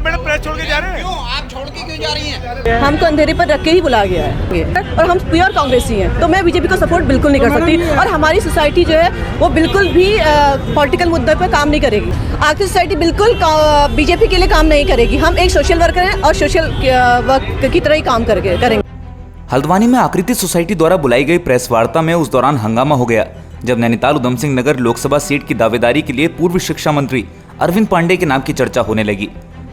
आप madam press छोड़ के जा रहे हैं? क्यों आप छोड़ के क्यों जा रही हैं? हमको अंधेरे पर रख के ही बुलाया गया है और हम प्योर कांग्रेसी हैं, तो मैं बीजेपी को सपोर्ट बिल्कुल नहीं कर सकती। और हमारी सोसाइटी जो है वो बिल्कुल भी पॉलिटिकल मुद्दे पर काम नहीं करेगी। आखिर सोसाइटी बिल्कुल बीजेपी के लिए काम नहीं करेगी। हम एक सोशल वर्कर हैं और सोशल वर्क की तरह ही काम करेंगे। हल्द्वानी में आकृति सोसाइटी द्वारा बुलाई गई प्रेस वार्ता में उस दौरान हंगामा हो गया जब नैनीताल उधम सिंह नगर लोकसभा सीट की दावेदारी के लिए पूर्व शिक्षा मंत्री अरविंद पांडे के नाम की चर्चा होने लगी।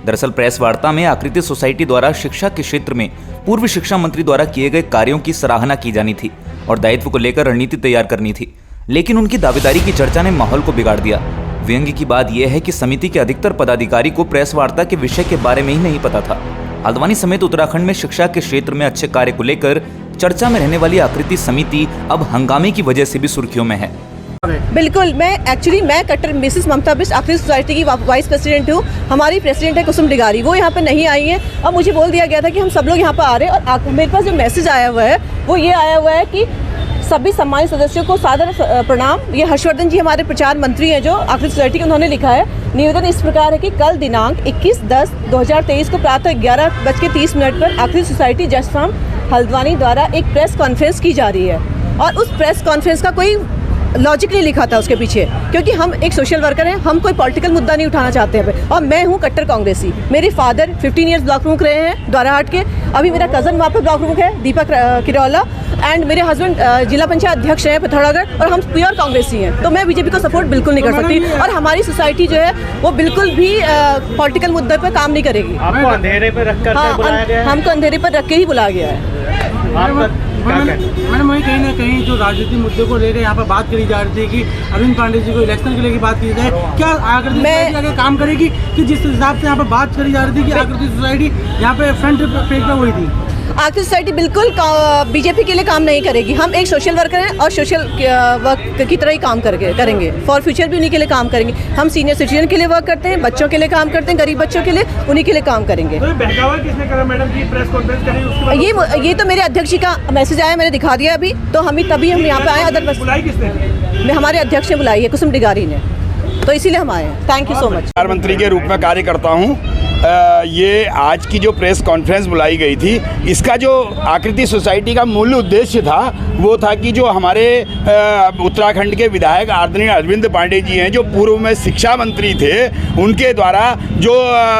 दरअसल प्रेस वार्ता में आकृति सोसाइटी द्वारा शिक्षा के क्षेत्र में पूर्व शिक्षा मंत्री द्वारा किए गए कार्यों की सराहना की जानी थी और दायित्व को लेकर रणनीति तैयार करनी थी, लेकिन उनकी दावेदारी की चर्चा ने माहौल को बिगाड़ दिया। व्यंग्य की बात यह है कि समिति के अधिकतर पदाधिकारी को प्रेस वार्ता के विषय के बारे में ही नहीं पता था। हल्द्वानी समेत उत्तराखंड में शिक्षा के क्षेत्र में अच्छे कार्य को लेकर चर्चा में रहने वाली आकृति समिति अब हंगामे की वजह से भी सुर्खियों में है। बिल्कुल, मैं कट्टर मिसेस ममता बिष्ट आकृति सोसाइटी की वाइस प्रेसिडेंट हूँ। हमारी प्रेसिडेंट है कुसुम डिगारी, वो यहाँ पे नहीं आई है और मुझे बोल दिया गया था कि हम सब लोग यहाँ पर आ रहे हैं। और मेरे पास जो मैसेज आया हुआ है वो ये आया हुआ है कि सभी सम्मानित सदस्यों को सादर प्रणाम। ये हर्षवर्धन जी हमारे प्रचार मंत्री हैं जो आकृति सोसाइटी के, उन्होंने लिखा है। निवेदन इस प्रकार है कि कल दिनांक 21/10/2023 को प्रातः 11:30 पर आकृति सोसाइटी जस्ट फार्म हल्द्वानी द्वारा एक प्रेस कॉन्फ्रेंस की जा रही है और उस प्रेस कॉन्फ्रेंस का कोई लॉजिक नहीं लिखा था उसके पीछे, क्योंकि हम एक सोशल वर्कर हैं, हम कोई पॉलिटिकल मुद्दा नहीं उठाना चाहते हैं। और मैं हूं कट्टर कांग्रेसी। मेरे फादर 15 इयर्स ब्लॉक प्रमुख रहे हैं द्वाराहाट के। अभी मेरा कज़न वहाँ पर ब्लॉक प्रमुख है दीपक किरौला, एंड मेरे हस्बैंड जिला पंचायत अध्यक्ष हैं पिथौरागढ़। और हम प्योर कांग्रेसी हैं, तो मैं बीजेपी को सपोर्ट बिल्कुल नहीं कर सकती। और हमारी सोसाइटी जो है वो बिल्कुल भी पॉलिटिकल मुद्दे पर काम नहीं करेगी। आपको अंधेरे पर रख कर बुलाया गया है? हमको अंधेरे पर रख के ही बुलाया गया है। मैडम वही कहीं ना कहीं जो राजनीतिक मुद्दे को लेकर यहाँ पर बात करी जा रही थी कि अरविंद पांडे जी को इलेक्शन के लेकर बात की जाए, क्या आकृति आगे काम करेगी कि जिस हिसाब से यहाँ पर बात करी जा रही थी कि आकृति सोसाइटी यहाँ पे फ्रंट पेज पर हुई थी? आकृति सोसाइटी बिल्कुल बीजेपी के लिए काम नहीं करेगी। हम एक सोशल वर्कर हैं और सोशल वर्क की तरह ही काम करेंगे। फॉर फ्यूचर भी उन्हीं के लिए काम करेंगे। हम सीनियर सिटीजन के लिए वर्क करते हैं, बच्चों के लिए काम करते हैं, गरीब बच्चों के लिए, उन्हीं के लिए काम करेंगे। तो बहकावा किसने करा मैडम की प्रेस कॉन्फ्रेंस करी उसके? ये तो मेरे अध्यक्ष जी का मैसेज आया, मैंने दिखा दिया अभी। तो तभी हम यहाँ पे आए। अदर बुलाई किसने? हमारे अध्यक्ष ने बुलाई है, कुसुम डिगारी ने, तो इसीलिए हम आए हैं। Thank you so much. प्रधानमंत्री के रूप में कार्य करता हूँ। ये आज की जो प्रेस कॉन्फ्रेंस बुलाई गई थी, इसका जो आकृति सोसाइटी का मूल उद्देश्य था वो था कि जो हमारे उत्तराखंड के विधायक आदरणीय अरविंद पांडे जी हैं, जो पूर्व में शिक्षा मंत्री थे, उनके द्वारा जो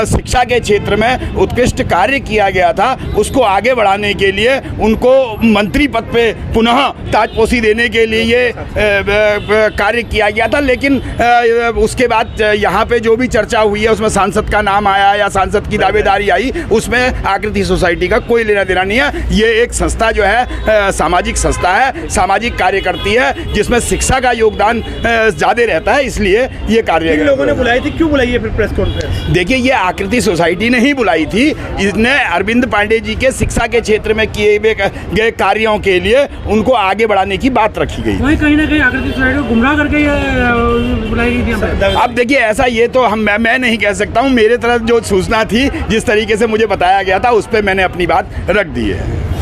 शिक्षा के क्षेत्र में उत्कृष्ट कार्य किया गया था उसको आगे बढ़ाने के लिए उनको मंत्री पद पे पुनः ताजपोशी देने के लिए ये कार्य किया गया था। लेकिन उसके बाद यहाँ पे जो भी चर्चा हुई है उसमें सांसद का नाम आया या सांसद की दावेदारी आई, उसमें आकृति सोसाइटी का कोई लेना देना नहीं है। ये एक संस्था जो है सामाजिक संस्था है, सामाजिक कार्य करती है, जिसमें शिक्षा का योगदान ज़्यादा रहता है, इसलिए ये कार्य। इन लोगों ने बुलाई थी, क्यों बुलाई है फिर प्रेस कॉन्फ्रेंस? देखिए, ये आकृति सोसाइटी ने ही बुलाई थी। इसने अरविंद पांडे जी के शिक्षा के क्षेत्र में किए गए कार्यों के लिए उनको आगे बढ़ाने की बात रखी गई। वही कहीं ना कहीं आकृति सोसाइटी को गुमराह करके बुलाई गई थी। अब देखिए, ऐसा ये तो मैं नहीं कह सकता हूँ। मेरे तरफ जो सूचना थी, जिस तरीके से मुझे बताया गया था, उस पर मैंने अपनी बात रख दी है।